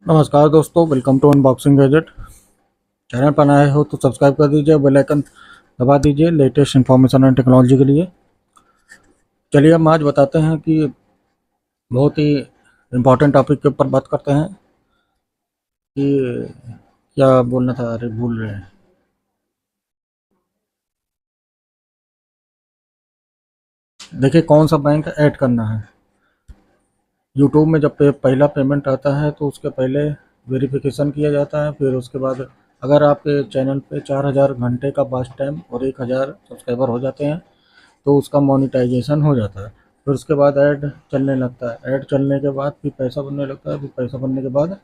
नमस्कार दोस्तों, welcome to unboxing gadget. Channel पर नए हो तो सब्सक्राइब कर दीजिए, बेल आइकन दबा दीजिए लेटेस्ट इन्फॉर्मेशन एंड टेक्नोलॉजी के लिए। चलिए हम आज बताते हैं कि बहुत ही इम्पोर्टेंट टॉपिक के ऊपर बात करते हैं कि क्या बोलना था, अरे भूल रहे हैं। देखिए कौन सा बैंक ऐड करना है। यूट्यूब में जब पहला पेमेंट आता है तो उसके पहले वेरिफिकेशन किया जाता है। फिर उसके बाद अगर आपके चैनल पे 4000 घंटे का वॉच टाइम और 1000 सब्सक्राइबर हो जाते हैं तो उसका मोनेटाइजेशन हो जाता है। फिर उसके बाद ऐड चलने लगता है। ऐड चलने के बाद फिर पैसा बनने लगता है। फिर पैसा बनने के बाद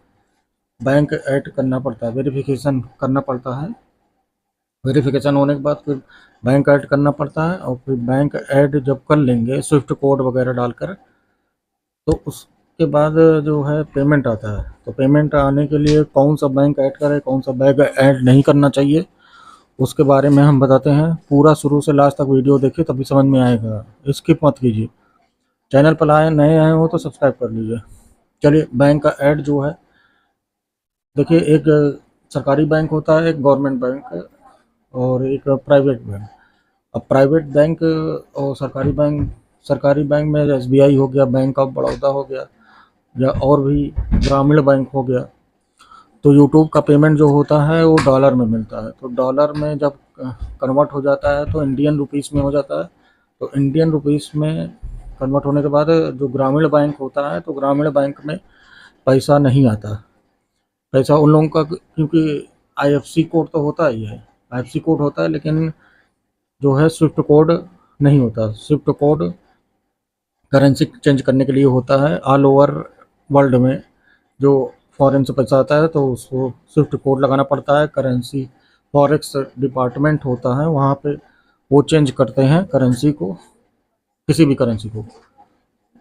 बैंक ऐड करना पड़ता है, वेरिफिकेशन करना पड़ता है। वेरिफिकेशन होने के बाद फिर बैंक ऐड करना पड़ता है। और फिर बैंक ऐड जब कर लेंगे स्विफ्ट कोड वगैरह डालकर, तो उसके बाद जो है पेमेंट आता है। तो पेमेंट आने के लिए कौन सा बैंक ऐड करें, कौन सा बैंक ऐड नहीं करना चाहिए, उसके बारे में हम बताते हैं। पूरा शुरू से लास्ट तक वीडियो देखिए तभी समझ में आएगा, स्किप मत कीजिए। चैनल पर नए आए हो तो सब्सक्राइब कर लीजिए। चलिए बैंक का ऐड जो है, देखिए एक सरकारी बैंक होता है, एक गवर्नमेंट बैंक और एक प्राइवेट बैंक। अब प्राइवेट बैंक और सरकारी बैंक में एसबीआई हो गया, बैंक ऑफ बड़ौदा हो गया, या और भी ग्रामीण बैंक हो गया। तो यूट्यूब का पेमेंट जो होता है वो डॉलर में मिलता है। तो डॉलर में जब कन्वर्ट हो जाता है तो इंडियन रुपीस में हो जाता है। तो इंडियन रुपीस में कन्वर्ट होने के बाद जो ग्रामीण बैंक होता है तो ग्रामीण बैंक में पैसा नहीं आता। पैसा उन लोगों का, क्योंकि आईएफसी कोड तो होता ही है, आईएफसी कोड होता है, लेकिन जो है स्विफ्ट कोड नहीं होता। स्विफ्ट कोड करेंसी चेंज करने के लिए होता है। ऑल ओवर वर्ल्ड में जो फॉरेन से पैसा आता है तो उसको स्विफ्ट कोड लगाना पड़ता है। करेंसी फॉरेक्स डिपार्टमेंट होता है, वहाँ पे वो चेंज करते हैं करेंसी को, किसी भी करेंसी को।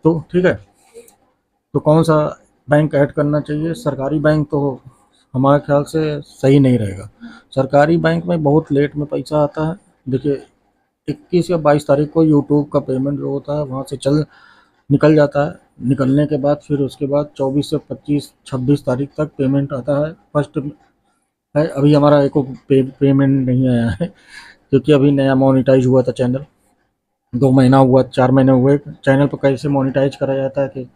तो ठीक है, तो कौन सा बैंक ऐड करना चाहिए। सरकारी बैंक तो हमारे ख्याल से सही नहीं रहेगा। सरकारी बैंक में बहुत लेट में पैसा आता है। देखिए 21 या 22 तारीख को यूट्यूब का पेमेंट जो होता है वहाँ से निकल जाता है। निकलने के बाद फिर उसके बाद 24 से 25-26 तारीख तक पेमेंट आता है। फर्स्ट है, अभी हमारा एको पेमेंट नहीं आया है, क्योंकि अभी नया मोनेटाइज हुआ था चैनल। 2 महीना हुआ, 4 महीने हुए चैनल पर। कैसे मोनेटाइज करा जाता है कि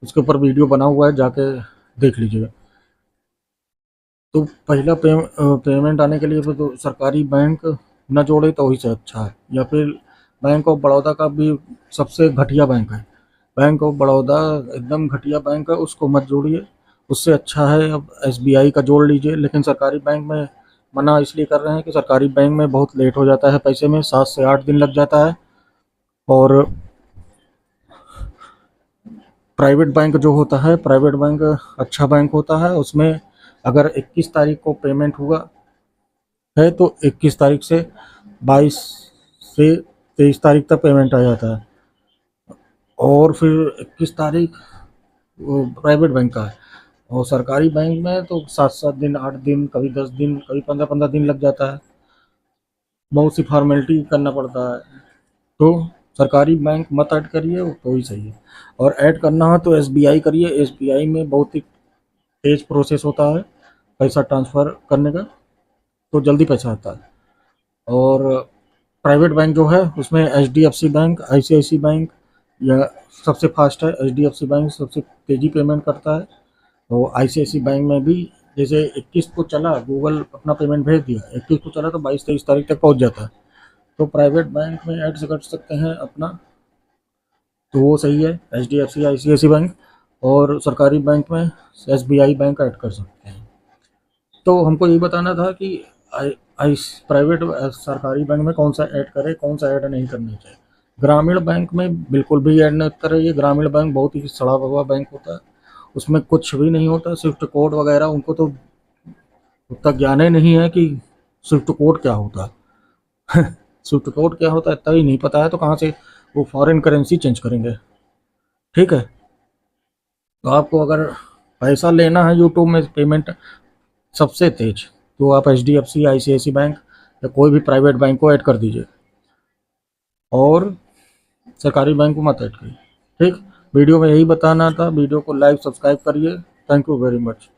उसके ऊपर वीडियो बना हुआ है, जाके देख लीजिएगा। तो पहला पेमेंट आने के लिए फिर तो सरकारी बैंक न जोड़े तो वही से अच्छा है। या फिर बैंक ऑफ बड़ौदा का भी सबसे घटिया बैंक है। बैंक ऑफ बड़ौदा एकदम घटिया बैंक है, उसको मत जोड़िए। उससे अच्छा है अब एसबीआई का जोड़ लीजिए। लेकिन सरकारी बैंक में मना इसलिए कर रहे हैं कि सरकारी बैंक में बहुत लेट हो जाता है पैसे में, 7 से 8 दिन लग जाता है। और प्राइवेट बैंक जो होता है, प्राइवेट बैंक अच्छा बैंक होता है। उसमें अगर 21 तारीख को पेमेंट हुआ है तो 21 तारीख से 22 से 23 तारीख तक पेमेंट आ जाता है। और फिर 21 तारीख वो प्राइवेट बैंक का है। और सरकारी बैंक में तो 7-7 दिन, 8 दिन, कभी 10 दिन, कभी 15-15 दिन लग जाता है। बहुत सी फॉर्मेलिटी करना पड़ता है। तो सरकारी बैंक मत ऐड करिए, वो तो ही सही है। और ऐड करना हो तो एसबीआई करिए। एसबीआई में बहुत ही तेज प्रोसेस होता है पैसा ट्रांसफ़र करने का, तो जल्दी पैसा आता है। और प्राइवेट बैंक जो है उसमें एचडीएफसी बैंक, आईसीआईसी बैंक या सबसे फास्ट है। एचडीएफसी बैंक सबसे तेज़ी पेमेंट करता है। तो आईसीआईसी बैंक में भी जैसे 21 को चला, गूगल अपना पेमेंट भेज दिया, 21 को चला तो 22-23 तारीख तक पहुंच जाता है। तो प्राइवेट बैंक में ऐड से कर सकते हैं अपना, तो वो सही है, एचडीएफसी आईसीआईसी बैंक। और सरकारी बैंक में एसबीआई बैंक ऐड कर सकते हैं। तो हमको ये बताना था कि आई आई प्राइवेट सरकारी बैंक में कौन सा ऐड करें, कौन सा ऐड नहीं करना चाहिए। ग्रामीण बैंक में बिल्कुल भी ऐड न करें। ये ग्रामीण बैंक बहुत ही सड़ा हुआ बैंक होता है, उसमें कुछ भी नहीं होता। स्विफ्ट कोड वगैरह उनको तो उतना ज्ञान ही नहीं है कि स्विफ्ट कोड क्या होता है। स्विफ्ट कोड क्या होता है इतना ही नहीं पता है, तो कहाँ से वो फॉरेन करेंसी चेंज करेंगे। ठीक है, तो आपको अगर पैसा लेना है यूट्यूब में पेमेंट सबसे तेज, तो आप एच डी एफ सी, आई सी आई सी बैंक या कोई भी प्राइवेट बैंक को ऐड कर दीजिए, और सरकारी बैंक को मत ऐड करिए। ठीक, वीडियो में यही बताना था। वीडियो को लाइक सब्सक्राइब करिए। Thank you very much.